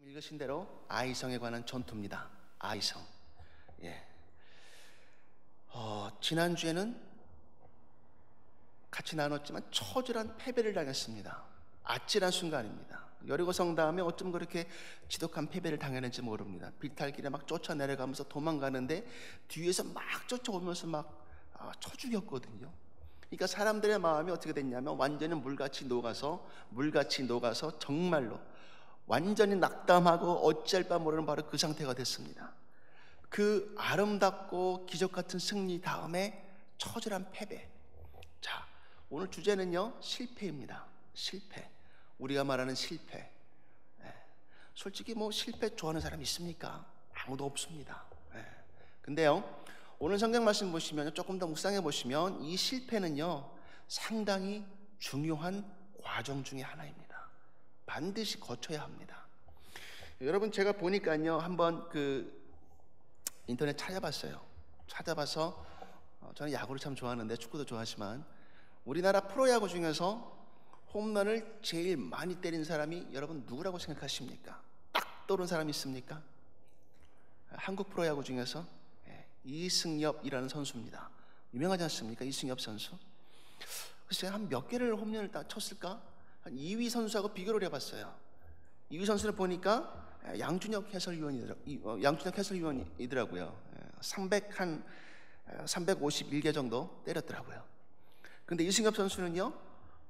읽으신 대로 아이성에 관한 전투입니다. 아이성. 지난주에는 같이 나눴지만 처절한 패배를 당했습니다. 아찔한 순간입니다. 여리고 성 다음에 어쩜 그렇게 지독한 패배를 당했는지 모릅니다. 비탈길에 막 쫓아내려가면서 도망가는데 뒤에서 막 쫓아오면서 막 쳐 죽였거든요. 그러니까 사람들의 마음이 어떻게 됐냐면 완전히 물같이 녹아서 정말로 완전히 낙담하고 어찌할 바 모르는 바로 그 상태가 됐습니다. 그 아름답고 기적 같은 승리 다음에 처절한 패배. 자, 오늘 주제는요, 실패입니다. 실패. 우리가 말하는 실패. 솔직히 뭐 실패 좋아하는 사람 있습니까? 아무도 없습니다. 근데요, 오늘 성경 말씀 보시면 조금 더 묵상해 보시면 이 실패는요, 상당히 중요한 과정 중에 하나입니다. 반드시 거쳐야 합니다. 여러분, 제가 보니까요, 한번 인터넷 찾아봐서 저는 야구를 참 좋아하는데 축구도 좋아하지만 우리나라 프로야구 중에서 홈런을 제일 많이 때린 사람이 여러분 누구라고 생각하십니까? 딱 떠오른 사람이 있습니까? 한국 프로야구 중에서 이승엽이라는 선수입니다. 유명하지 않습니까? 이승엽 선수. 글쎄 한 몇 개를 홈런을 딱 쳤을까? 한 2위 선수하고 비교를 해봤어요. 2위 선수를 보니까 양준혁 해설위원이더라고요. 351개 정도 때렸더라고요. 근데 이승엽 선수는요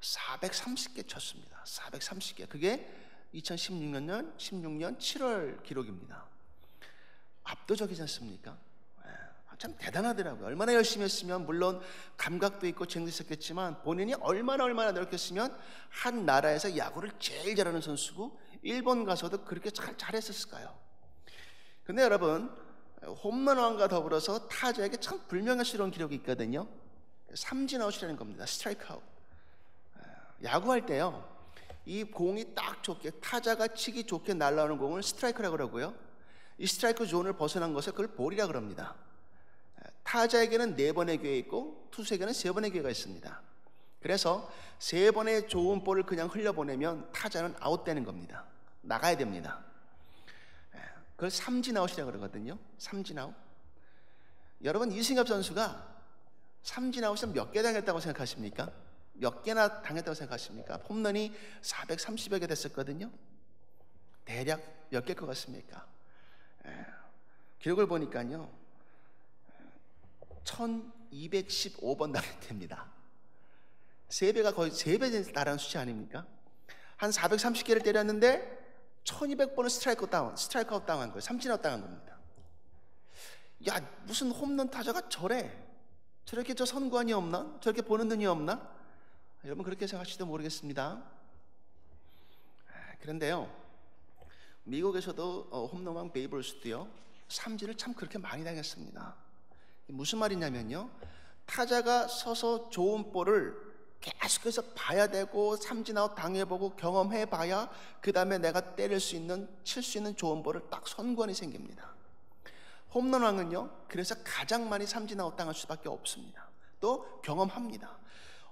430개 쳤습니다. 430개. 그게 2016년 7월 기록입니다. 압도적이지 않습니까? 참 대단하더라고요. 얼마나 열심히 했으면, 물론 감각도 있고 재능도 있었겠지만 본인이 얼마나 노력했으면 한 나라에서 야구를 제일 잘하는 선수고 일본 가서도 그렇게 잘했었을까요? 근데 여러분, 홈런왕과 더불어서 타자에게 참 불명예스러운 기록이 있거든요. 삼진아웃이라는 겁니다. 스트라이크 아웃. 야구할 때요, 이 공이 딱 좋게, 타자가 치기 좋게 날아오는 공을 스트라이크라고 그러고요, 이 스트라이크 존을 벗어난 것을 그걸 볼이라고 그럽니다. 타자에게는 4번의 기회가 있고 투수에게는 3번의 기회가 있습니다. 그래서 3번의 좋은 볼을 그냥 흘려보내면 타자는 아웃되는 겁니다. 나가야 됩니다. 그걸 삼진아웃이라고 그러거든요. 삼진아웃. 여러분, 이승엽 선수가 삼진아웃을 몇 개 당했다고 생각하십니까? 몇 개나 당했다고 생각하십니까? 홈런이 430여 개 됐었거든요. 대략 몇 개일 것 같습니까? 기록을 보니까요 1215번 당했답니다. 3배가 거의 3배 달하는 수치 아닙니까? 한 430개를 때렸는데 1200번은 스트라이크 아웃 당한 거예요. 삼진 아웃 당한 겁니다. 야, 무슨 홈런 타자가 저렇게 저 선관이 없나? 저렇게 보는 눈이 없나? 여러분 그렇게 생각하실지도 모르겠습니다. 그런데요, 미국에서도 홈런왕 베이브 루스도요 삼진을 참 그렇게 많이 당했습니다. 무슨 말이냐면요, 타자가 서서 좋은 볼을 계속해서 봐야 되고 삼진아웃 당해보고 경험해봐야 그 다음에 내가 칠 수 있는 좋은 볼을 딱 선관이 생깁니다. 홈런왕은요 그래서 가장 많이 삼진아웃 당할 수밖에 없습니다. 또 경험합니다.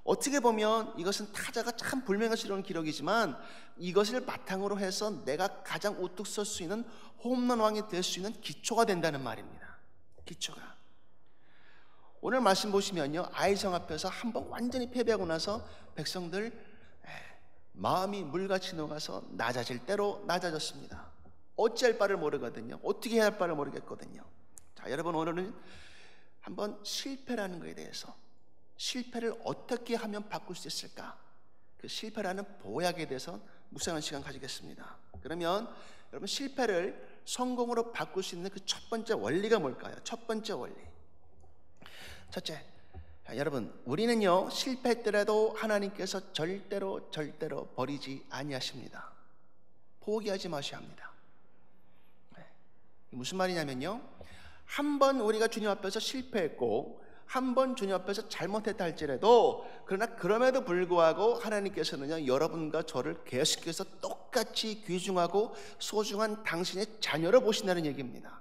어떻게 보면 이것은 타자가 참 불명예스러운 기록이지만 이것을 바탕으로 해서 내가 가장 우뚝 설 수 있는 홈런왕이 될 수 있는 기초가 된다는 말입니다. 기초가. 오늘 말씀 보시면요, 아이성 앞에서 한번 완전히 패배하고 나서 백성들 마음이 물같이 녹아서 낮아질 대로 낮아졌습니다. 어찌할 바를 모르거든요. 어떻게 해야 할 바를 모르겠거든요. 자, 여러분, 오늘은 한번 실패라는 것에 대해서, 실패를 어떻게 하면 바꿀 수 있을까, 그 실패라는 보약에 대해서 묵상하는 시간 가지겠습니다. 그러면 여러분, 실패를 성공으로 바꿀 수 있는 그 첫 번째 원리가 뭘까요? 첫 번째 원리. 첫째, 여러분, 우리는요 실패했더라도 하나님께서 절대로 버리지 아니하십니다. 포기하지 마셔야 합니다. 무슨 말이냐면요, 한 번 우리가 주님 앞에서 실패했고 한 번 주님 앞에서 잘못했다 할지라도, 그러나 그럼에도 불구하고 하나님께서는요 여러분과 저를 계속해서 똑같이 귀중하고 소중한 당신의 자녀로 보신다는 얘기입니다.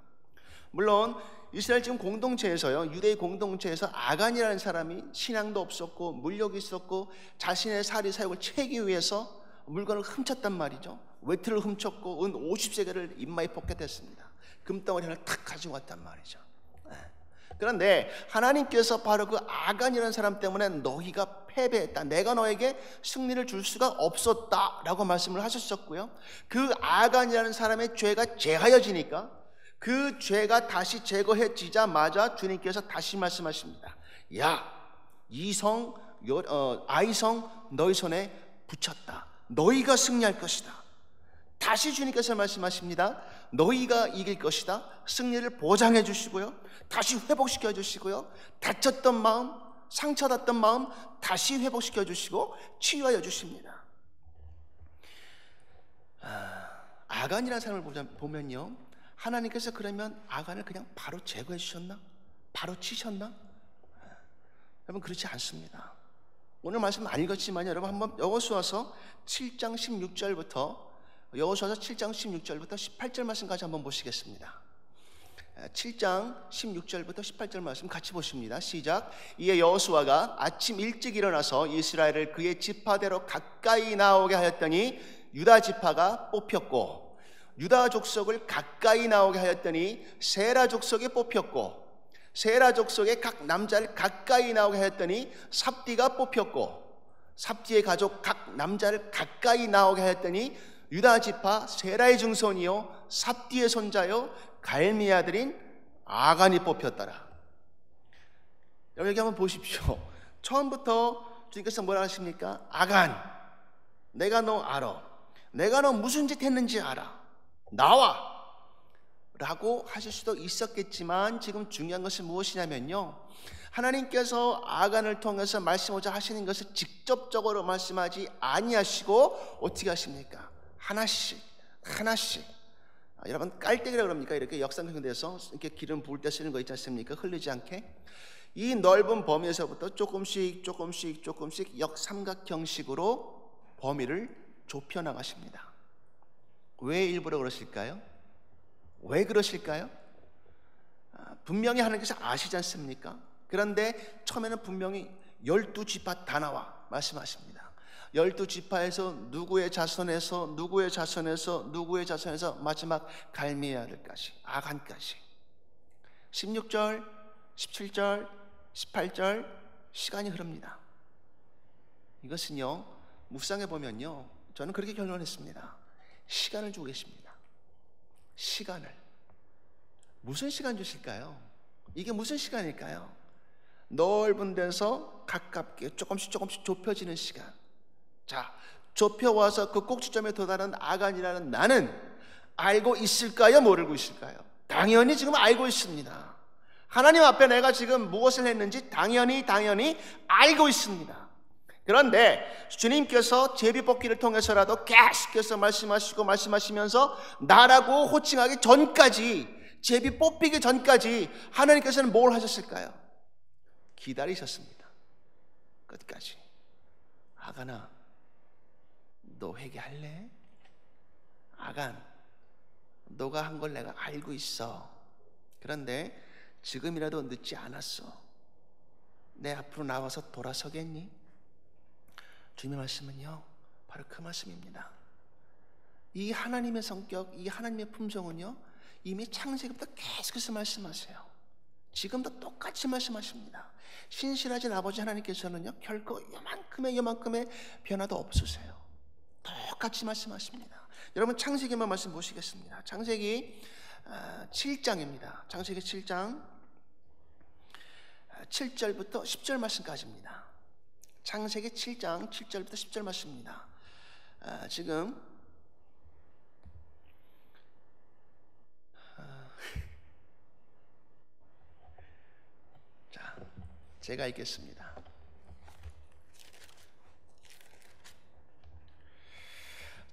물론 이스라엘 지금 공동체에서요, 유대의 공동체에서 아간이라는 사람이 신앙도 없었고 물욕이 있었고 자신의 사리 사욕을 채기 위해서 물건을 훔쳤단 말이죠. 외투를 훔쳤고 은 50세겔을 입마에 포켓했습니다. 금덩어리 하나를 탁 가지고 왔단 말이죠. 그런데 하나님께서 바로 그 아간이라는 사람 때문에 너희가 패배했다, 내가 너에게 승리를 줄 수가 없었다라고 말씀을 하셨었고요. 그 아간이라는 사람의 죄가 제하여지니까 그 죄가 다시 제거해지자마자 주님께서 다시 말씀하십니다. 야, 아이성 너희 손에 붙였다, 너희가 승리할 것이다. 다시 주님께서 말씀하십니다. 너희가 이길 것이다. 승리를 보장해 주시고요, 다시 회복시켜 주시고요, 다쳤던 마음, 상처받던 마음 다시 회복시켜 주시고 치유하여 주십니다. 아간이라는 사람을 보면요, 하나님께서 그러면 아간을 그냥 바로 제거해 주셨나? 바로 치셨나? 여러분, 그렇지 않습니다. 오늘 말씀 안 읽었지만 여러분 한번 여호수아서 7장 16절부터 18절 말씀까지 한번 보시겠습니다. 7장 16절부터 18절 말씀 같이 보십니다. 시작. 이에 여호수아가 아침 일찍 일어나서 이스라엘을 그의 지파대로 가까이 나오게 하였더니 유다 지파가 뽑혔고, 유다 족속을 가까이 나오게 하였더니 세라 족속이 뽑혔고, 세라 족속의 각 남자를 가까이 나오게 하였더니 삽디가 뽑혔고, 삽디의 가족 각 남자를 가까이 나오게 하였더니 유다 지파 세라의 증손이요 삽디의 손자요 갈미 아들인 아간이 뽑혔더라. 여기 한번 보십시오. 처음부터 주님께서 뭐라 하십니까? 아간, 내가 너 알아, 내가 너 무슨 짓 했는지 알아, 나와 라고 하실 수도 있었겠지만 지금 중요한 것은 무엇이냐면요, 하나님께서 아간을 통해서 말씀하고자 하시는 것을 직접적으로 말씀하지 아니하시고 어떻게 하십니까? 하나씩 여러분 깔때기라고 그럽니까? 이렇게 역삼형대에서 이렇게 기름 부을 때 쓰는 거 있지 않습니까? 흘리지 않게 이 넓은 범위에서부터 조금씩 역삼각형식으로 범위를 좁혀 나가십니다. 왜 일부러 그러실까요? 왜 그러실까요? 분명히 하나님께서 아시지 않습니까? 그런데 처음에는 분명히 12지파 다 나와 말씀하십니다. 12지파에서 누구의 자손에서 마지막 갈미의 아들까지, 아간까지 16절, 17절, 18절 시간이 흐릅니다. 이것은요, 묵상해 보면요, 저는 그렇게 결론했습니다. 시간을 주고 계십니다. 시간을. 무슨 시간 주실까요? 이게 무슨 시간일까요? 넓은 데서 가깝게 조금씩 좁혀지는 시간. 자, 좁혀와서 그 꼭지점에 도달한 아간이라는 나는 알고 있을까요? 모르고 있을까요? 당연히 지금 알고 있습니다. 하나님 앞에 내가 지금 무엇을 했는지 당연히 알고 있습니다. 그런데 주님께서 제비뽑기를 통해서라도 계속해서 말씀하시면서 나라고 호칭하기 전까지, 제비 뽑히기 전까지 하나님께서는 뭘 하셨을까요? 기다리셨습니다. 끝까지. 아간아, 너 회개할래? 아간, 너가 한 걸 내가 알고 있어. 그런데 지금이라도 늦지 않았어. 내 앞으로 나와서 돌아서겠니? 주님의 말씀은요, 바로 그 말씀입니다. 이 하나님의 성격, 이 하나님의 품성은요, 이미 창세기부터 계속해서 말씀하세요. 지금도 똑같이 말씀하십니다. 신실하신 아버지 하나님께서는요, 결코 요만큼의 변화도 없으세요. 똑같이 말씀하십니다. 여러분 창세기만 말씀 보시겠습니다. 창세기 7장입니다. 창세기 7장 7절부터 10절 말씀까지입니다. 창세기 7장 7절부터 10절 말씀입니다. 지금 자, 제가 읽겠습니다.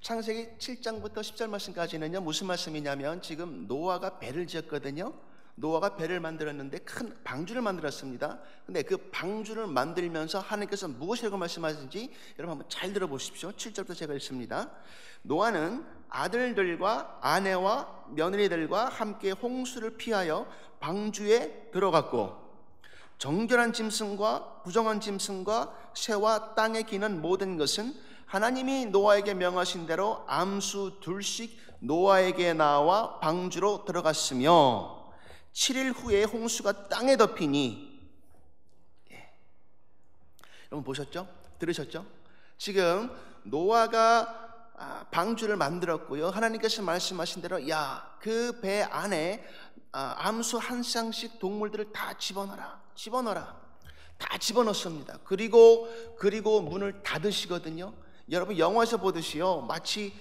창세기 7장부터 10절 말씀까지는요, 무슨 말씀이냐면 지금 노아가 배를 지었거든요. 노아가 배를 만들었는데 큰 방주를 만들었습니다. 근데 그 방주를 만들면서 하나님께서 무엇이라고 말씀하시는지 여러분 한번 잘 들어보십시오. 7절부터 제가 읽습니다. 노아는 아들들과 아내와 며느리들과 함께 홍수를 피하여 방주에 들어갔고, 정결한 짐승과 부정한 짐승과 새와 땅에 기는 모든 것은 하나님이 노아에게 명하신 대로 암수 둘씩 노아에게 나와 방주로 들어갔으며 7일 후에 홍수가 땅에 덮이니. 여러분 보셨죠? 들으셨죠? 지금 노아가 방주를 만들었고요, 하나님께서 말씀하신 대로 야, 그 배 안에 암수 한 쌍씩 동물들을 다 집어넣어라. 다 집어넣습니다. 그리고 문을 닫으시거든요. 여러분 영화에서 보듯이요, 마치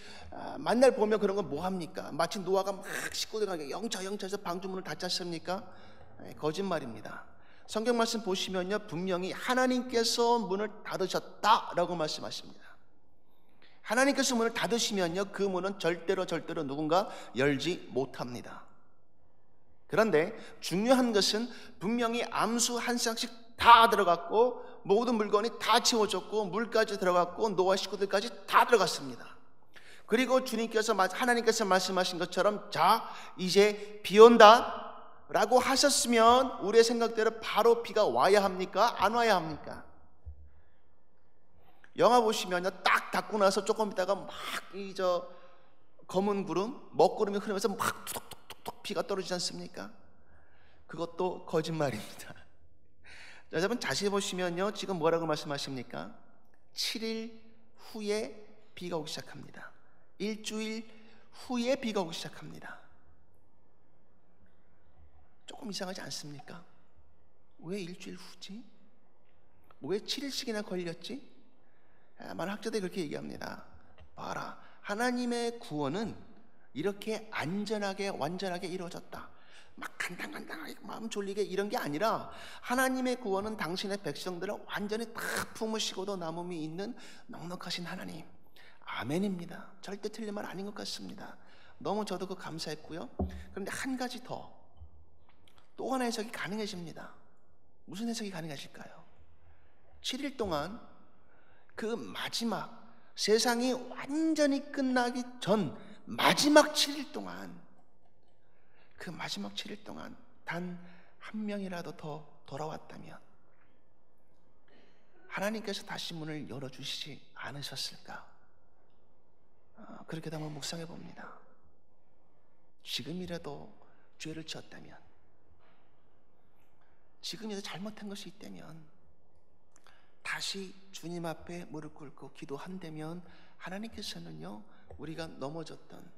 만날 보면 그런 건 뭐 합니까? 마치 노아가 막 식구들에게 영차해서 방주문을 닫지 않습니까? 거짓말입니다. 성경 말씀 보시면요, 분명히 하나님께서 문을 닫으셨다라고 말씀하십니다. 하나님께서 문을 닫으시면요, 그 문은 절대로 누군가 열지 못합니다. 그런데 중요한 것은 분명히 암수 한 쌍씩 다 들어갔고 모든 물건이 다 채워졌고 물까지 들어갔고 노아 식구들까지 다 들어갔습니다. 그리고 하나님께서 말씀하신 것처럼 자, 이제 비 온다 라고 하셨으면 우리의 생각대로 바로 비가 와야 합니까? 안 와야 합니까? 영화 보시면요, 딱 닫고 나서 조금 있다가 막 검은 구름, 먹구름이 흐르면서 막 툭툭툭툭 비가 떨어지지 않습니까? 그것도 거짓말입니다. 여러분 자세히 보시면요, 지금 뭐라고 말씀하십니까? 7일 후에 비가 오기 시작합니다. 일주일 후에 비가 오기 시작합니다. 조금 이상하지 않습니까? 왜 일주일 후지? 왜 7일씩이나 걸렸지? 많은 학자들이 그렇게 얘기합니다. 봐라, 하나님의 구원은 이렇게 안전하게 완전하게 이루어졌다. 막 간당간당하게 마음 졸리게 이런 게 아니라 하나님의 구원은 당신의 백성들을 완전히 다 품으시고도 남음이 있는 넉넉하신 하나님. 아멘입니다. 절대 틀린 말 아닌 것 같습니다. 너무 저도 그 감사했고요. 그런데 한 가지 더, 또 하나 해석이 가능해집니다. 무슨 해석이 가능하실까요? 7일 동안 그 마지막, 세상이 완전히 끝나기 전 마지막 7일 동안, 그 마지막 7일 동안 단 한 명이라도 더 돌아왔다면 하나님께서 다시 문을 열어주시지 않으셨을까? 그렇게도 한번 묵상해 봅니다. 지금이라도 죄를 지었다면, 지금이라도 잘못한 것이 있다면 다시 주님 앞에 무릎 꿇고 기도한다면 하나님께서는요, 우리가 넘어졌던,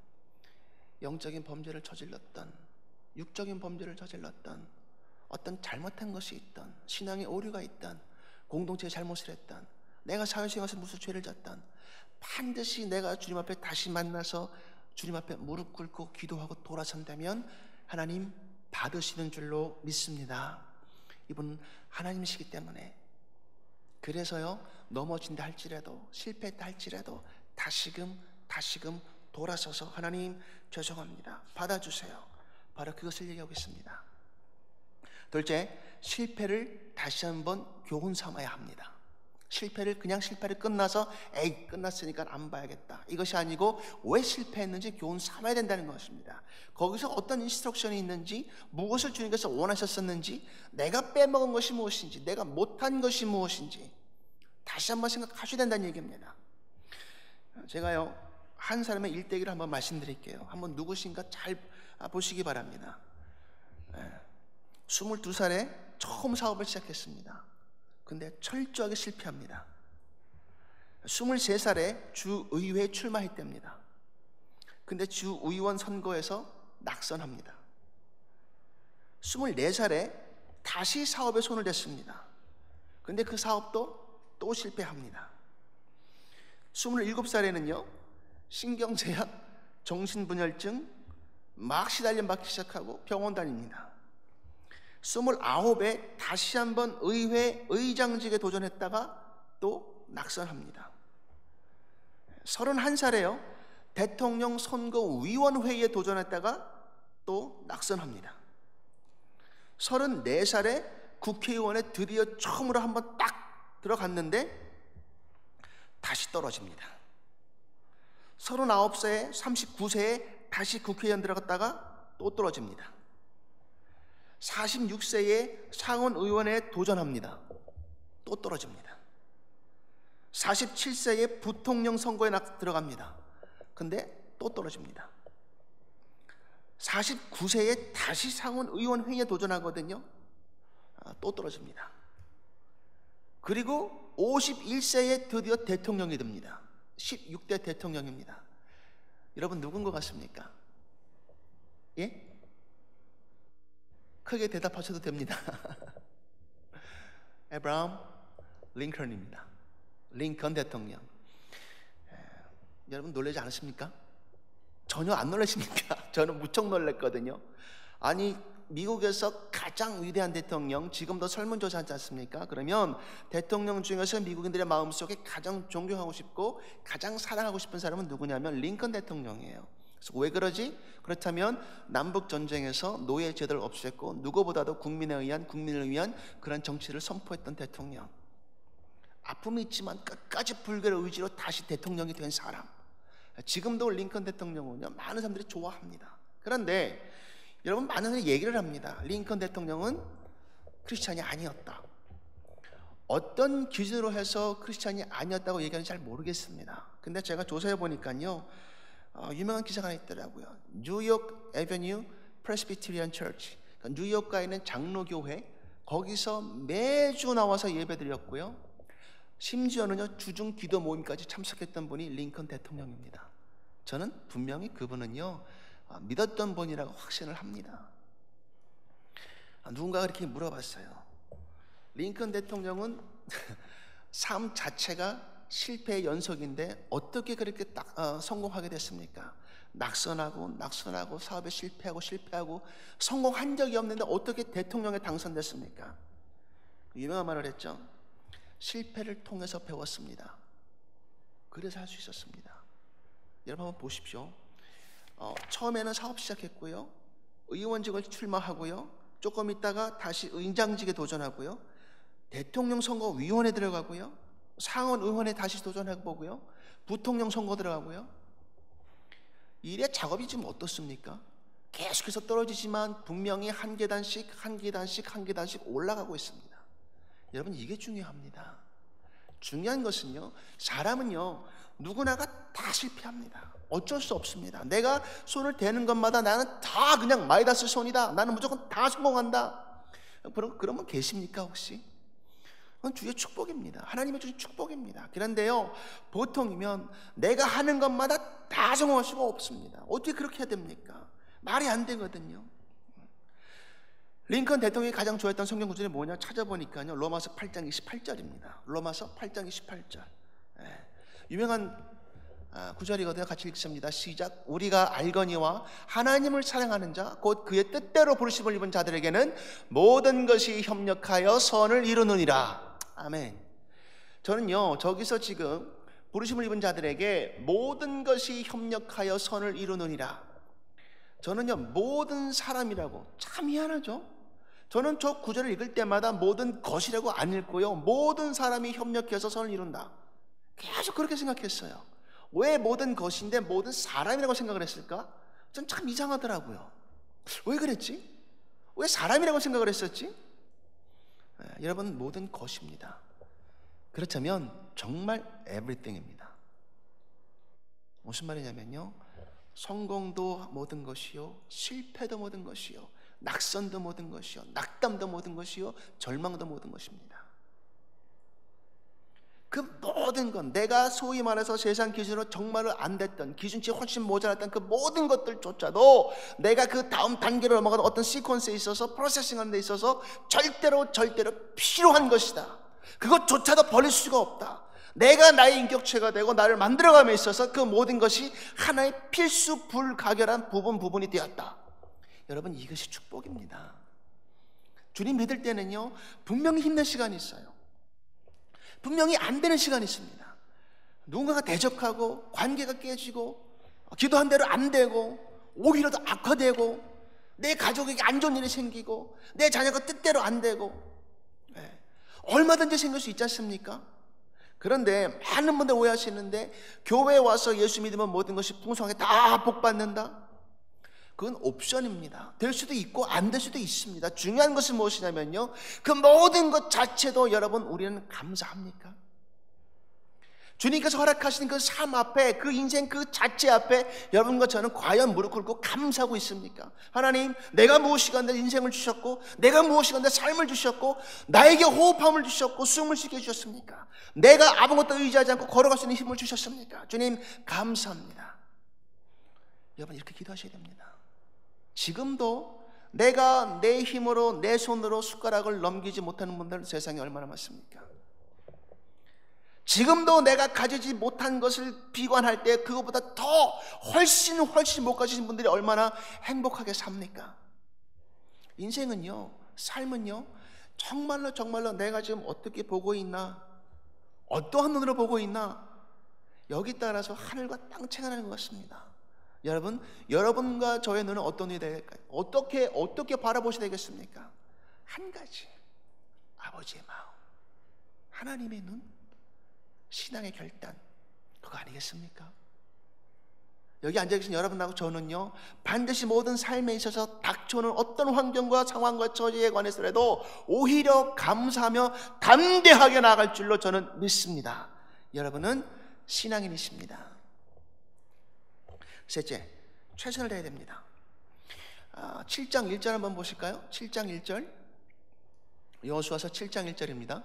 영적인 범죄를 저질렀던, 육적인 범죄를 저질렀던, 어떤 잘못한 것이 있던, 신앙의 오류가 있던, 공동체에 잘못을 했던, 내가 사회생활에서 무슨 죄를 졌던, 반드시 내가 주님 앞에 다시 만나서 주님 앞에 무릎 꿇고 기도하고 돌아선다면 하나님 받으시는 줄로 믿습니다. 이분은 하나님이시기 때문에. 그래서요, 넘어진다 할지라도, 실패했다 할지라도 다시금 돌아서서 하나님 죄송합니다, 받아주세요, 바로 그것을 얘기하고 있습니다. 둘째, 실패를 다시 한번 교훈 삼아야 합니다. 그냥 실패를 끝나서 에이 끝났으니까 안 봐야겠다, 이것이 아니고 왜 실패했는지 교훈 삼아야 된다는 것입니다. 거기서 어떤 인스트럭션이 있는지, 무엇을 주님께서 원하셨었는지, 내가 빼먹은 것이 무엇인지, 내가 못한 것이 무엇인지 다시 한번 생각하셔야 된다는 얘기입니다. 제가요, 한 사람의 일대기를 한번 말씀드릴게요. 한번 누구신가 잘 보시기 바랍니다. 22살에 처음 사업을 시작했습니다. 근데 철저하게 실패합니다. 23살에 주의회에 출마했답니다. 근데 주의원 선거에서 낙선합니다. 24살에 다시 사업에 손을 댔습니다. 근데 그 사업도 또 실패합니다. 27살에는요 신경제약, 정신분열증 막 시달림 받기 시작하고 병원 다닙니다. 29에 다시 한번 의회 의장직에 도전했다가 또 낙선합니다. 31살에요 대통령 선거위원회에 도전했다가 또 낙선합니다. 34살에 국회의원에 드디어 처음으로 한번 딱 들어갔는데 다시 떨어집니다. 39세에 39세에 다시 국회의원 들어갔다가 또 떨어집니다. 46세에 상원의원에 도전합니다. 또 떨어집니다. 47세에 부통령 선거에 들어갑니다. 근데 또 떨어집니다. 49세에 다시 상원 의원 회의에 도전하거든요. 또 떨어집니다. 그리고 51세에 드디어 대통령이 됩니다. 16대 대통령입니다. 여러분 누군 것 같습니까? 예? 크게 대답하셔도 됩니다. 에브라함 링컨입니다. 링컨 대통령. 여러분 놀라지 않으십니까? 전혀 안 놀라십니까? 저는 무척 놀랐거든요. 아니 미국에서 가장 위대한 대통령, 지금도 설문조사하지 않습니까? 그러면 대통령 중에서 미국인들의 마음속에 가장 존경하고 싶고 가장 사랑하고 싶은 사람은 누구냐면 링컨 대통령이에요. 그래서 왜 그러지? 그렇다면 남북전쟁에서 노예 제도를 없앴고 누구보다도 국민을 위한 그런 정치를 선포했던 대통령, 아픔이 있지만 끝까지 불교의 의지로 다시 대통령이 된 사람. 지금도 링컨 대통령은요 많은 사람들이 좋아합니다. 그런데 여러분 많은 사람들이 얘기를 합니다. 링컨 대통령은 크리스찬이 아니었다. 어떤 기준으로 해서 크리스찬이 아니었다고 얘기하는지 잘 모르겠습니다. 근데 제가 조사해 보니까요 유명한 기사가 하나 있더라고요. 뉴욕 에베뉴 프레스비테리안 처치, 뉴욕가에 있는 장로교회, 거기서 매주 나와서 예배드렸고요. 심지어는요 주중 기도 모임까지 참석했던 분이 링컨 대통령입니다. 저는 분명히 그분은요 믿었던 분이라고 확신을 합니다. 누군가가 이렇게 물어봤어요. 링컨 대통령은 삶 자체가 실패의 연속인데 어떻게 그렇게 성공하게 됐습니까? 낙선하고 사업에 실패하고 성공한 적이 없는데 어떻게 대통령에 당선됐습니까? 유명한 말을 했죠. 실패를 통해서 배웠습니다. 그래서 할 수 있었습니다. 여러분 한번 보십시오. 처음에는 사업 시작했고요, 의원직을 출마하고요, 조금 있다가 다시 의장직에 도전하고요, 대통령 선거위원회 들어가고요, 상원 의원에 다시 도전해보고요, 부통령 선거 들어가고요. 일의 작업이 지금 어떻습니까? 계속해서 떨어지지만 분명히 한 계단씩 올라가고 있습니다. 여러분 이게 중요합니다. 중요한 것은요, 사람은요 누구나가 다 실패합니다. 어쩔 수 없습니다. 내가 손을 대는 것마다 나는 다 그냥 마이다스 손이다, 나는 무조건 다 성공한다, 그러면 계십니까 혹시? 그건 주의 축복입니다. 하나님의 주신 축복입니다. 그런데요 보통이면 내가 하는 것마다 다 성공할 수가 없습니다. 어떻게 그렇게 해야 됩니까? 말이 안 되거든요. 링컨 대통령이 가장 좋아했던 성경 구절이 뭐냐 찾아보니까요 로마서 8장 28절입니다. 로마서 8장 28절. 유명한 구절이거든요. 같이 읽습니다. 시작. 우리가 알거니와 하나님을 사랑하는 자 곧 그의 뜻대로 부르심을 입은 자들에게는 모든 것이 협력하여 선을 이루느니라. 아멘. 저는요 저기서 지금 부르심을 입은 자들에게 모든 것이 협력하여 선을 이루느니라, 저는요 모든 사람이라고, 참 희한하죠. 저는 저 구절을 읽을 때마다 모든 것이라고 안 읽고요, 모든 사람이 협력해서 선을 이룬다, 계속 그렇게 생각했어요. 왜 모든 것인데 모든 사람이라고 생각을 했을까? 전 참 이상하더라고요. 왜 그랬지? 왜 사람이라고 생각을 했었지? 여러분 모든 것입니다. 그렇다면 정말 everything입니다. 무슨 말이냐면요, 성공도 모든 것이요, 실패도 모든 것이요, 낙선도 모든 것이요, 낙담도 모든 것이요, 절망도 모든 것입니다. 그 모든 건 내가 소위 말해서 세상 기준으로 정말로 안 됐던, 기준치 훨씬 모자랐던 그 모든 것들조차도 내가 그 다음 단계로 넘어가는 어떤 시퀀스에 있어서, 프로세싱하는 데 있어서 절대로 필요한 것이다. 그것조차도 버릴 수가 없다. 내가 나의 인격체가 되고 나를 만들어감에 있어서 그 모든 것이 하나의 필수 불가결한 부분이 되었다. 여러분 이것이 축복입니다. 주님 믿을 때는요 분명히 힘든 시간이 있어요. 분명히 안 되는 시간이 있습니다. 누군가가 대적하고 관계가 깨지고 기도한 대로 안 되고 오히려 더 악화되고 내 가족에게 안 좋은 일이 생기고 내 자녀가 뜻대로 안 되고, 얼마든지 생길 수 있지 않습니까? 그런데 많은 분들 오해하시는데 교회에 와서 예수 믿으면 모든 것이 풍성하게 다 복받는다? 그건 옵션입니다. 될 수도 있고 안 될 수도 있습니다. 중요한 것은 무엇이냐면요, 그 모든 것 자체도 여러분 우리는 감사합니까? 주님께서 허락하신 그 삶 앞에, 그 인생 그 자체 앞에 여러분과 저는 과연 무릎 꿇고 감사하고 있습니까? 하나님, 내가 무엇이건 내 인생을 주셨고, 내가 무엇이건 내 삶을 주셨고, 나에게 호흡함을 주셨고, 숨을 쉬게 해주셨습니까? 내가 아무것도 의지하지 않고 걸어갈 수 있는 힘을 주셨습니까? 주님 감사합니다. 여러분 이렇게 기도하셔야 됩니다. 지금도 내가 내 힘으로, 내 손으로 숟가락을 넘기지 못하는 분들 세상에 얼마나 많습니까? 지금도 내가 가지지 못한 것을 비관할 때 그것보다 더 훨씬 못 가지신 분들이 얼마나 행복하게 삽니까? 인생은요, 삶은요, 정말로 내가 지금 어떻게 보고 있나, 어떠한 눈으로 보고 있나, 여기 따라서 하늘과 땅 차이가 나는 것 같습니다. 여러분, 여러분과 저의 눈은 어떤 눈이 될까요? 어떻게 바라보셔야 되겠습니까? 한 가지, 아버지의 마음, 하나님의 눈, 신앙의 결단, 그거 아니겠습니까? 여기 앉아계신 여러분하고 저는요, 반드시 모든 삶에 있어서 닥쳐오는 어떤 환경과 상황과 처지에 관해서라도 오히려 감사하며 담대하게 나아갈 줄로 저는 믿습니다. 여러분은 신앙인이십니다. 셋째, 최선을 다해야 됩니다. 7장 1절 한번 보실까요? 7장 1절, 여호수아서 7장 1절입니다.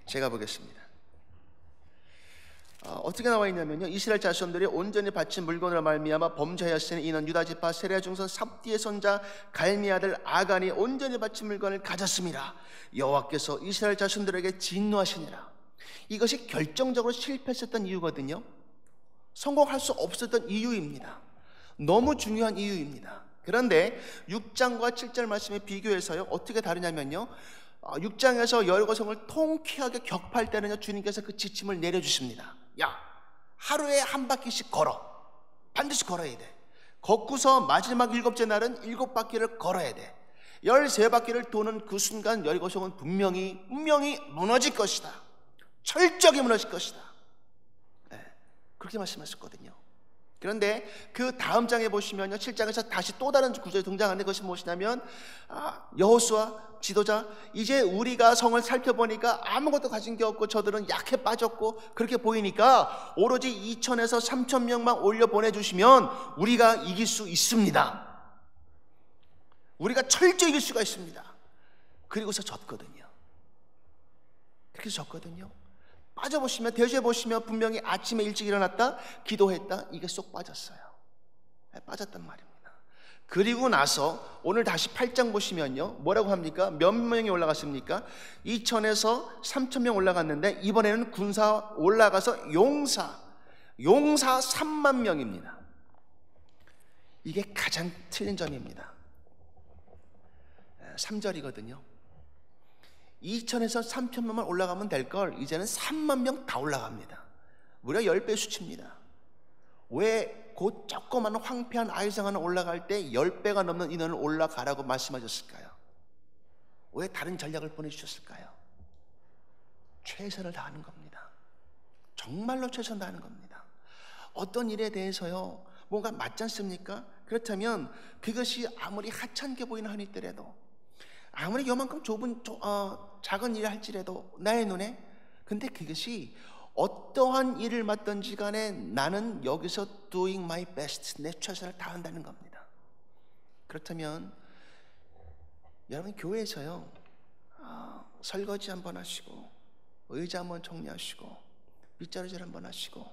제가 보겠습니다. 어떻게 나와 있냐면요, 이스라엘 자손들이 온전히 바친 물건으로 말미암아 범죄하였으니 이는 유다 지파 세레아 중손 삽디의 손자 갈미 아들 아간이 온전히 바친 물건을 가졌습니다. 여호와께서 이스라엘 자손들에게 진노하시니라. 이것이 결정적으로 실패했었던 이유거든요. 성공할 수 없었던 이유입니다. 너무 중요한 이유입니다. 그런데 6장과 7절 말씀에 비교해서요, 어떻게 다르냐면요, 6장에서 여리고성을 통쾌하게 격파할 때는요, 주님께서 그 지침을 내려주십니다. 야, 하루에 한 바퀴씩 걸어. 반드시 걸어야 돼. 걷고서 마지막 7째 날은 7바퀴를 걸어야 돼. 13바퀴를 도는 그 순간 여리고성은 분명히 무너질 것이다. 철저히 무너질 것이다. 그렇게 말씀하셨거든요. 그런데 그 다음 장에 보시면요, 7장에서 다시 또 다른 구절이 등장하는데 그것이 무엇이냐면, 여호수아 지도자, 이제 우리가 성을 살펴보니까 아무것도 가진 게 없고 저들은 약해 빠졌고 그렇게 보이니까 오로지 2,000에서 3,000명만 올려 보내주시면 우리가 이길 수 있습니다. 우리가 철저히 이길 수가 있습니다. 그리고서 졌거든요. 그렇게 졌거든요. 빠져보시면, 대조해보시면 분명히 아침에 일찍 일어났다, 기도했다, 이게 쏙 빠졌어요. 빠졌단 말입니다. 그리고 나서 오늘 다시 8장 보시면요, 뭐라고 합니까? 몇 명이 올라갔습니까? 2,000에서 3,000명 올라갔는데 이번에는 군사 올라가서 용사 3만 명입니다. 이게 가장 틀린 점입니다. 3절이거든요. 2,000에서 3,000명만 올라가면 될 걸 이제는 3만 명 다 올라갑니다. 무려 10배 수치입니다. 왜 그 조그마한 황폐한 아이성 하나 올라갈 때 10배가 넘는 인원을 올라가라고 말씀하셨을까요? 왜 다른 전략을 보내주셨을까요? 최선을 다하는 겁니다. 정말로 최선을 다하는 겁니다. 어떤 일에 대해서요, 뭔가 맞지 않습니까? 그렇다면 그것이 아무리 하찮게 보이는 한이 있더라도, 아무리 요만큼 작은 일을 할지라도 나의 눈에, 근데 그것이 어떠한 일을 맡든지 간에 나는 여기서 doing my best, 내 최선을 다한다는 겁니다. 그렇다면 여러분 교회에서요, 설거지 한번 하시고, 의자 한번 정리하시고, 빗자루질 한번 하시고,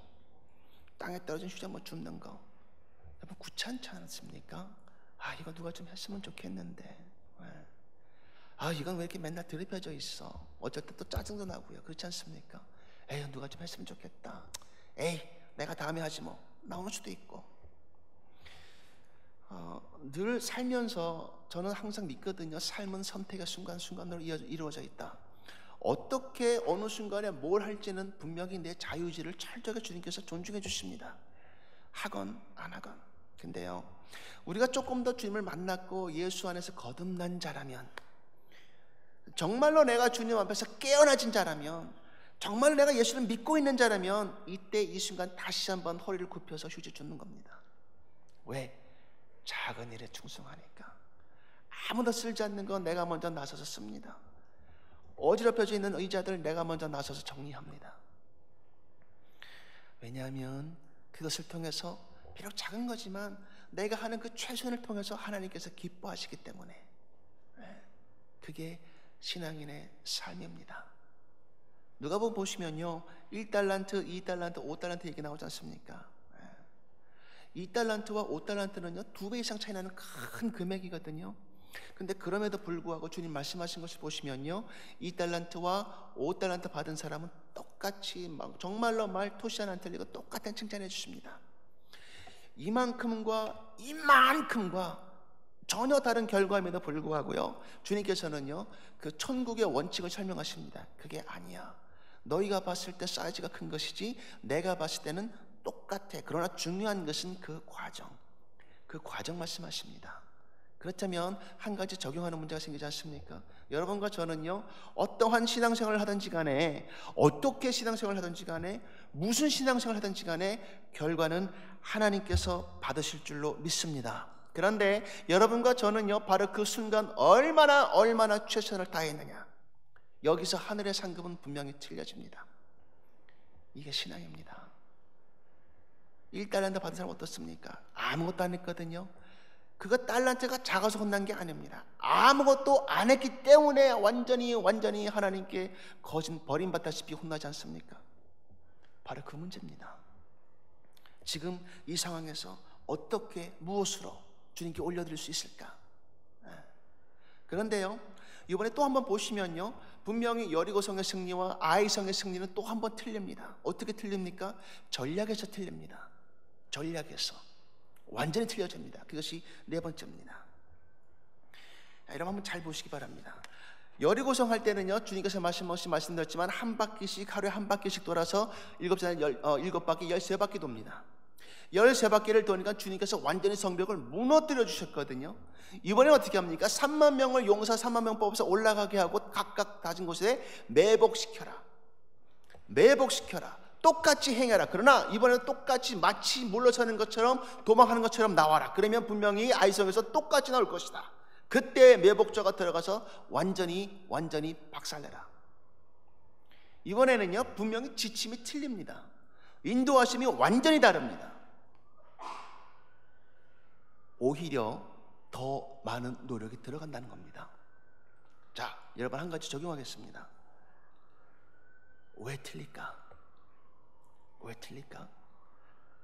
땅에 떨어진 휴지 한번 줍는 거, 여러분 귀찮지 않습니까? 이거 누가 좀 했으면 좋겠는데, 이건 왜 이렇게 맨날 드럽혀져 있어? 어쩔 때 또 짜증도 나고요. 그렇지 않습니까? 에이, 누가 좀 했으면 좋겠다. 에이, 내가 다음에 하지 뭐. 나올 수도 있고. 늘 살면서 저는 항상 믿거든요. 삶은 선택의 순간순간으로 이루어져 있다. 어떻게 어느 순간에 뭘 할지는 분명히 내 자유의지를 철저하게 주님께서 존중해 주십니다. 하건 안 하건. 근데요, 우리가 조금 더 주님을 만났고 예수 안에서 거듭난 자라면, 정말로 내가 주님 앞에서 깨어나진 자라면, 정말로 내가 예수를 믿고 있는 자라면 이때 이 순간 다시 한번 허리를 굽혀서 휴지 줍는 겁니다. 왜? 작은 일에 충성하니까. 아무도 쓰지 않는 건 내가 먼저 나서서 씁니다. 어지럽혀져 있는 의자들 내가 먼저 나서서 정리합니다. 왜냐하면 그것을 통해서 비록 작은 거지만 내가 하는 그 최선을 통해서 하나님께서 기뻐하시기 때문에 그게 신앙인의 삶입니다. 누가복음 보시면요, 1달란트, 2달란트, 5달란트 얘기 나오지 않습니까? 2달란트와 5달란트는요 2배 이상 차이 나는 큰 금액이거든요. 근데 그럼에도 불구하고 주님 말씀하신 것을 보시면요, 2달란트와 5달란트 받은 사람은 똑같이 막 정말로 말토시 하나 안 틀리고 똑같은 칭찬해 주십니다. 이만큼과 이만큼과 전혀 다른 결과임에도 불구하고요, 주님께서는요 그 천국의 원칙을 설명하십니다. 그게 아니야, 너희가 봤을 때 사이즈가 큰 것이지 내가 봤을 때는 똑같아. 그러나 중요한 것은 그 과정 말씀하십니다. 그렇다면 한 가지 적용하는 문제가 생기지 않습니까? 여러분과 저는요, 어떠한 신앙생활을 하든지 간에, 어떻게 신앙생활을 하든지 간에, 무슨 신앙생활을 하든지 간에 결과는 하나님께서 받으실 줄로 믿습니다. 그런데 여러분과 저는요, 바로 그 순간 얼마나 최선을 다했느냐, 여기서 하늘의 상급은 분명히 틀려집니다. 이게 신앙입니다. 1달란트 받은 사람 어떻습니까? 아무것도 안 했거든요. 그거 달란트가 작아서 혼난 게 아닙니다. 아무것도 안 했기 때문에 완전히 하나님께 버림받다시피 혼나지 않습니까? 바로 그 문제입니다. 지금 이 상황에서 어떻게, 무엇으로 주님께 올려드릴 수 있을까? 그런데요, 이번에 또 한번 보시면요, 분명히 여리고성의 승리와 아이성의 승리는 또 한번 틀립니다. 어떻게 틀립니까? 전략에서 틀립니다. 전략에서 완전히 틀려집니다. 그것이 네 번째입니다. 여러분 한번 잘 보시기 바랍니다. 여리고성 할 때는요, 주님께서 말씀드렸지만 한 바퀴씩, 하루에 한 바퀴씩 돌아서 7바퀴 13바퀴 돕니다. 13바퀴를 도니까 주님께서 완전히 성벽을 무너뜨려 주셨거든요. 이번에 어떻게 합니까? 3만 명을 용사 3만 명 뽑아서 올라가게 하고 각각 다진 곳에 매복시켜라. 똑같이 행해라. 그러나 이번에는 똑같이 마치 물러서는 것처럼, 도망하는 것처럼 나와라. 그러면 분명히 아이성에서 똑같이 나올 것이다. 그때 매복자가 들어가서 완전히 박살내라. 이번에는요, 분명히 지침이 틀립니다. 인도하심이 완전히 다릅니다. 오히려 더 많은 노력이 들어간다는 겁니다. 자, 여러분 한 가지 적용하겠습니다. 왜 틀릴까?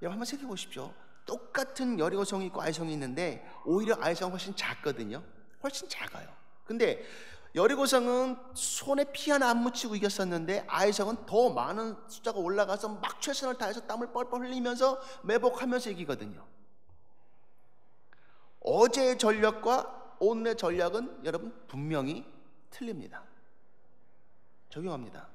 여러분 한번 생각해 보십시오. 똑같은 여리고성이 있고 아이성이 있는데 오히려 아이성은 훨씬 작거든요. 훨씬 작아요. 근데 여리고성은 손에 피 하나 안 묻히고 이겼었는데 아이성은 더 많은 숫자가 올라가서 막 최선을 다해서 땀을 뻘뻘 흘리면서 매복하면서 이기거든요. 어제의 전략과 오늘의 전략은 여러분 분명히 틀립니다. 적용합니다.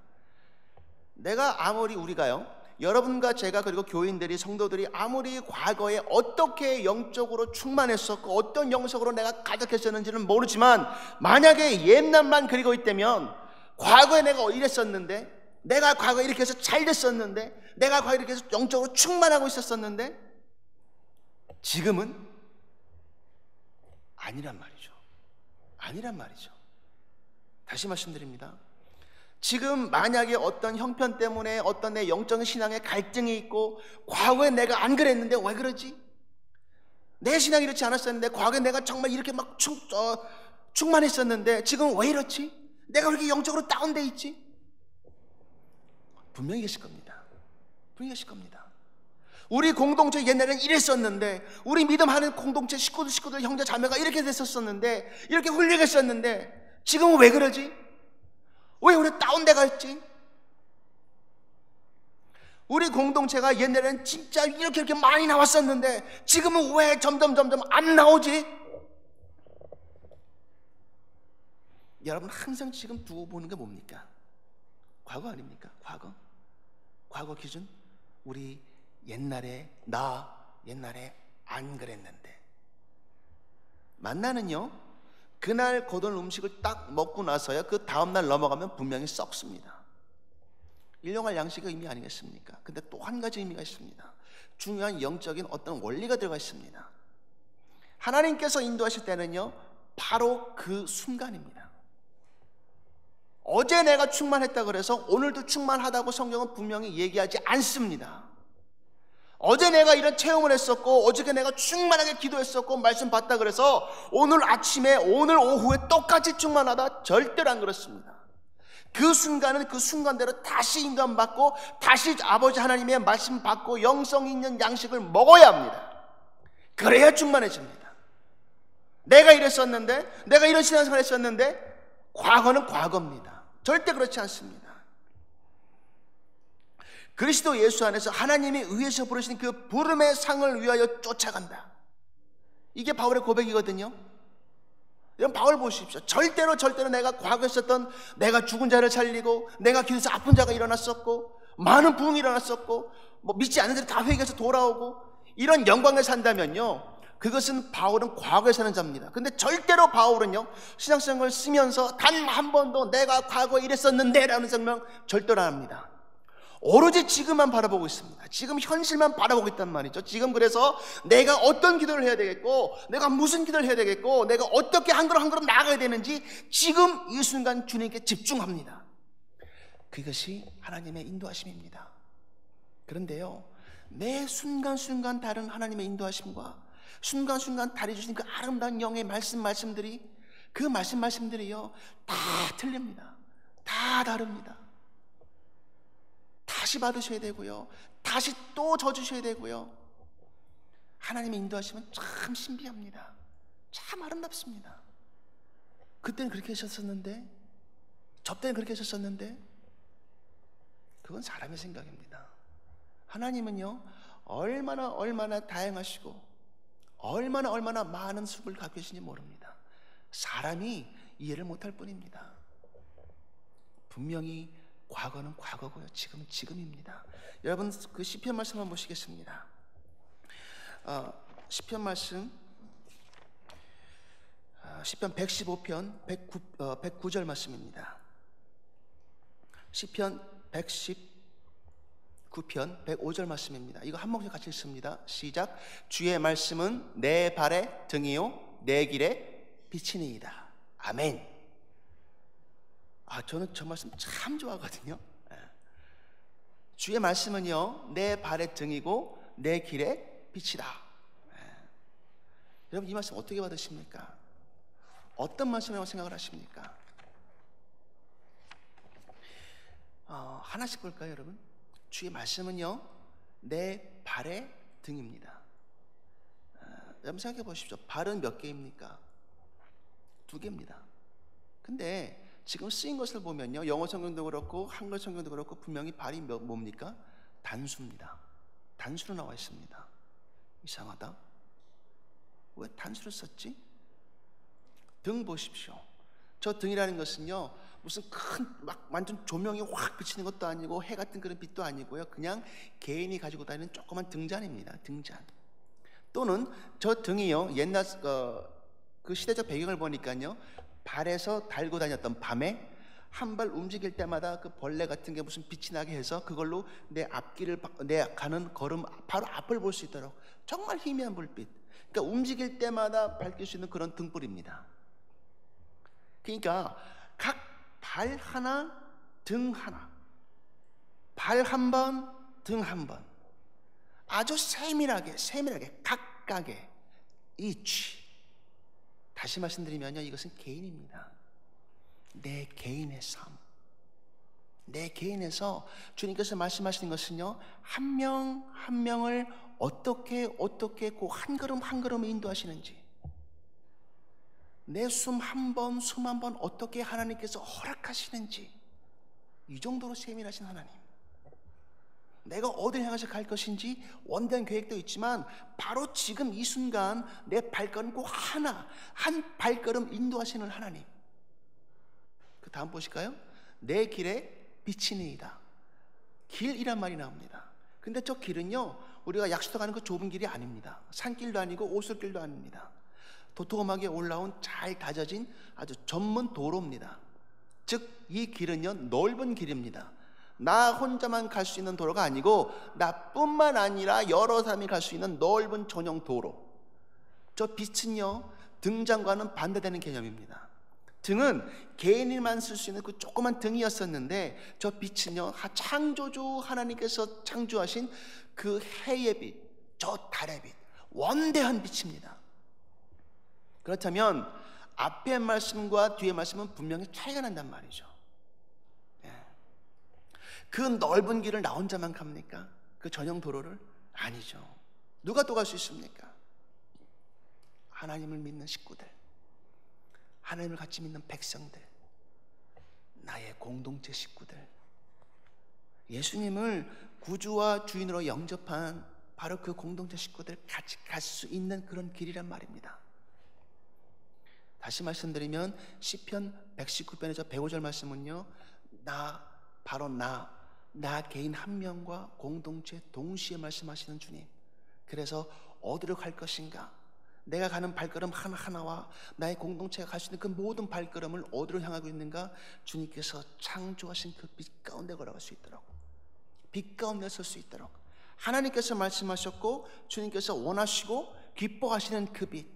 우리가요, 여러분과 제가, 그리고 교인들이, 성도들이 아무리 과거에 어떻게 영적으로 충만했었고 어떤 영성으로 내가 가득했었는지는 모르지만, 만약에 옛날만 그리고 있다면, 과거에 내가 이랬었는데, 내가 과거에 이렇게 해서 잘 됐었는데, 내가 과거에 이렇게 해서 영적으로 충만하고 있었었는데, 지금은 아니란 말이죠. 다시 말씀드립니다. 지금 만약에 어떤 형편 때문에 어떤 내 영적인 신앙에 갈등이 있고, 과거에 내가 안 그랬는데 왜 그러지? 내 신앙이 이렇지 않았었는데, 과거에 내가 정말 이렇게 막 충만했었는데 지금 왜 이렇지? 내가 왜 이렇게 영적으로 다운돼 있지? 분명히 계실 겁니다. 우리 공동체 옛날에는 이랬었는데, 우리 믿음하는 공동체 식구들 형제 자매가 이렇게 됐었었는데, 이렇게 훌륭했었는데 지금은 왜 그러지? 왜 우리 다운돼 갔지? 우리 공동체가 옛날에는 진짜 이렇게 많이 나왔었는데 지금은 왜 점점 안 나오지? 여러분 항상 지금 두고 보는 게 뭡니까? 과거 아닙니까? 과거 기준? 우리 옛날에 안 그랬는데. 만나는요, 그날 거둔 음식을 딱 먹고 나서야 그 다음날 넘어가면 분명히 썩습니다. 일용할 양식의 의미 아니겠습니까? 근데 또 한 가지 의미가 있습니다. 중요한 영적인 어떤 원리가 들어가 있습니다. 하나님께서 인도하실 때는요, 바로 그 순간입니다. 어제 내가 충만했다 그래서 오늘도 충만하다고 성경은 분명히 얘기하지 않습니다. 어제 내가 이런 체험을 했었고 어저께 내가 충만하게 기도했었고 말씀 받다 그래서 오늘 아침에 오늘 오후에 똑같이 충만하다, 절대로 안 그렇습니다. 그 순간은 그 순간대로 다시 인도받고 다시 아버지 하나님의 말씀 받고 영성 있는 양식을 먹어야 합니다. 그래야 충만해집니다. 내가 이랬었는데, 내가 이런 신앙생활 했었는데, 과거는 과거입니다. 절대 그렇지 않습니다. 그리스도 예수 안에서 하나님이 의에서 부르신 그 부름의 상을 위하여 쫓아간다. 이게 바울의 고백이거든요. 여러분, 바울 보십시오. 절대로 내가 과거에 있었던, 내가 죽은 자를 살리고 내가 기도해서 아픈 자가 일어났었고 많은 부흥이 일어났었고 믿지 않는 자들이 다 회개해서 돌아오고 이런 영광을 산다면요, 그것은 바울은 과거에 사는 자입니다. 근데 절대로 바울은요, 신앙생활을 쓰면서 단 한 번도 내가 과거에 이랬었는데 라는 생각 절대로 안 합니다. 오로지 지금만 바라보고 있습니다. 지금 현실만 바라보고 있단 말이죠. 지금 그래서 내가 어떤 기도를 해야 되겠고, 내가 무슨 기도를 해야 되겠고, 내가 어떻게 한 걸음 한 걸음 나아가야 되는지 지금 이 순간 주님께 집중합니다. 그것이 하나님의 인도하심입니다. 그런데요, 매 순간순간 다른 하나님의 인도하심과 순간순간 다리주신 그 아름다운 영의 말씀들이, 그 말씀들이요 다 틀립니다. 다 다릅니다. 다시 받으셔야 되고요, 다시 또 져주셔야 되고요. 하나님의 인도하심은 참 신비합니다. 참 아름답습니다. 그때는 그렇게 하셨었는데, 저 때는 그렇게 하셨었는데, 그건 사람의 생각입니다. 하나님은요, 얼마나 다양하시고 얼마나 많은 숲을 갖고 계신지 모릅니다. 사람이 이해를 못할 뿐입니다. 분명히 과거는 과거고요, 지금은 지금입니다. 여러분, 그 시편 말씀 한번 보시겠습니다. 시편 말씀, 시편 115편 109절 말씀입니다. 시편 119편 105절 말씀입니다. 이거 한 목소리 같이 읽습니다. 시작. 주의 말씀은 내 발의 등이요 내 길의 빛이니이다. 아멘. 저는 저 말씀 참 좋아하거든요. 주의 말씀은요 내 발의 등이고 내 길의 빛이다. 여러분, 이 말씀 어떻게 받으십니까? 어떤 말씀이라고 생각을 하십니까? 하나씩 볼까요, 여러분? 주의 말씀은요 내 발의 등입니다. 여러분 생각해 보십시오. 발은 몇 개입니까? 2개입니다. 근데 지금 쓰인 것을 보면요, 영어 성경도 그렇고 한글 성경도 그렇고 분명히 발이 뭡니까? 단수입니다. 단수로 나와 있습니다. 이상하다. 왜 단수를 썼지? 등 보십시오. 저 등이라는 것은요, 무슨 큰 완전 조명이 확 비치는 것도 아니고 해 같은 그런 빛도 아니고요, 그냥 개인이 가지고 다니는 조그만 등잔입니다. 등잔. 또는 저 등이요, 옛날 그 시대적 배경을 보니까요, 발에서 달고 다녔던 밤에 한 발 움직일 때마다 그 벌레 같은 게 무슨 빛이 나게 해서 그걸로 내 앞길을, 내 가는 걸음 바로 앞을 볼 수 있도록, 정말 희미한 불빛. 그러니까 움직일 때마다 밝힐 수 있는 그런 등불입니다. 그러니까 각 발 하나, 등 하나, 발 한 번, 등 한 번, 아주 세밀하게 각각의 each. 다시 말씀드리면요, 이것은 개인입니다. 내 개인의 삶, 내 개인에서 주님께서 말씀하시는 것은요, 한 명 한 명을 어떻게 그 한 걸음 한 걸음을 인도하시는지, 내 숨 한 번 어떻게 하나님께서 허락하시는지, 이 정도로 세밀하신 하나님. 내가 어디를 향해서 갈 것인지 원대한 계획도 있지만 바로 지금 이 순간 내 발걸음 꼭 하나, 한 발걸음 인도하시는 하나님. 그 다음 보실까요? 내 길에 빛이니이다. 길이란 말이 나옵니다. 근데 저 길은요, 우리가 약수터 가는 그 좁은 길이 아닙니다. 산길도 아니고 오솔길도 아닙니다. 도톰하게 올라온 잘 다져진 아주 전문 도로입니다. 즉 이 길은요 넓은 길입니다. 나 혼자만 갈 수 있는 도로가 아니고 나뿐만 아니라 여러 사람이 갈 수 있는 넓은 전용 도로. 저 빛은요 등잔과는 반대되는 개념입니다. 등은 개인이만 쓸 수 있는 그 조그만 등이었었는데, 저 빛은요, 창조주 하나님께서 창조하신 그 해의 빛, 저 달의 빛, 원대한 빛입니다. 그렇다면 앞의 말씀과 뒤의 말씀은 분명히 차이가 난단 말이죠. 그 넓은 길을 나 혼자만 갑니까? 그 전용 도로를? 아니죠. 누가 또 갈 수 있습니까? 하나님을 믿는 식구들, 하나님을 같이 믿는 백성들, 나의 공동체 식구들, 예수님을 구주와 주인으로 영접한 바로 그 공동체 식구들 같이 갈 수 있는 그런 길이란 말입니다. 다시 말씀드리면 시편 119편에서 105절 말씀은요, 바로 나 개인 한 명과 공동체 동시에 말씀하시는 주님, 그래서 어디로 갈 것인가, 내가 가는 발걸음 하나하나와 나의 공동체가 갈 수 있는 그 모든 발걸음을 어디로 향하고 있는가, 주님께서 창조하신 그 빛 가운데 걸어갈 수 있도록, 빛 가운데 설 수 있도록 하나님께서 말씀하셨고 주님께서 원하시고 기뻐하시는 그 빛,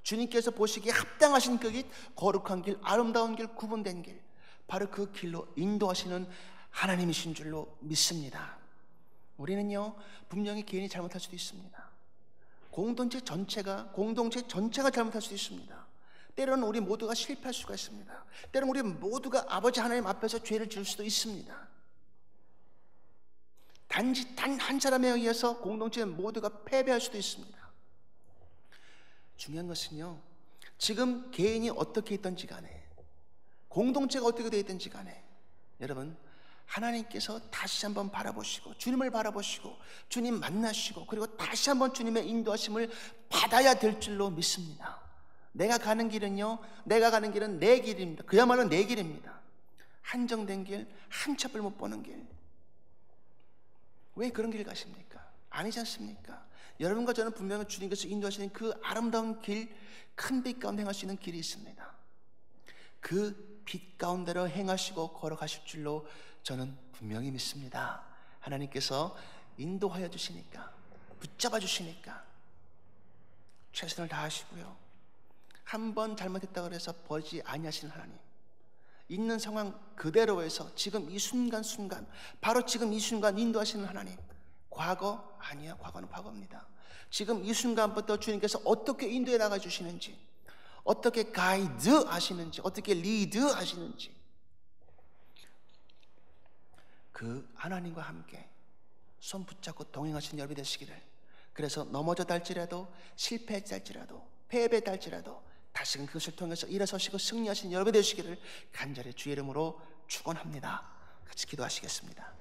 주님께서 보시기에 합당하신 그 길, 거룩한 길, 아름다운 길, 구분된 길, 바로 그 길로 인도하시는 하나님이신 줄로 믿습니다. 우리는요, 분명히 개인이 잘못할 수도 있습니다. 공동체 전체가 잘못할 수도 있습니다. 때로는 우리 모두가 실패할 수가 있습니다. 때로는 우리 모두가 아버지 하나님 앞에서 죄를 지을 수도 있습니다. 단지 단 한 사람에 의해서 공동체 모두가 패배할 수도 있습니다. 중요한 것은요, 지금 개인이 어떻게 있든지 간에, 공동체가 어떻게 되어 있든지 간에, 여러분, 하나님께서 다시 한번 바라보시고 주님을 바라보시고 주님 만나시고 그리고 다시 한번 주님의 인도하심을 받아야 될 줄로 믿습니다. 내가 가는 길은 내 길입니다. 그야말로 내 길입니다. 한정된 길, 한 치 앞을 못 보는 길. 왜 그런 길 가십니까? 아니지 않습니까? 여러분과 저는 분명히 주님께서 인도하시는 그 아름다운 길, 큰 빛 가운데 행할 수 있는 길이 있습니다. 그 빛 가운데로 행하시고 걸어가실 줄로 저는 분명히 믿습니다. 하나님께서 인도하여 주시니까, 붙잡아 주시니까 최선을 다하시고요, 한번 잘못했다고 해서 버리지 아니하시는 하나님, 있는 상황 그대로에서 지금 이 순간 바로 지금 이 순간 인도하시는 하나님, 과거 아니야, 과거는 과거입니다. 지금 이 순간부터 주님께서 어떻게 인도해 나가 주시는지, 어떻게 가이드 하시는지, 어떻게 리드 하시는지, 그 하나님과 함께 손 붙잡고 동행하시는 여러분이 되시기를, 그래서 넘어져 할지라도, 실패했다 할지라도, 패배했다 할지라도 다시금 그것을 통해서 일어서시고 승리하시는 여러분이 되시기를 간절히 주의 이름으로 축원합니다. 같이 기도하시겠습니다.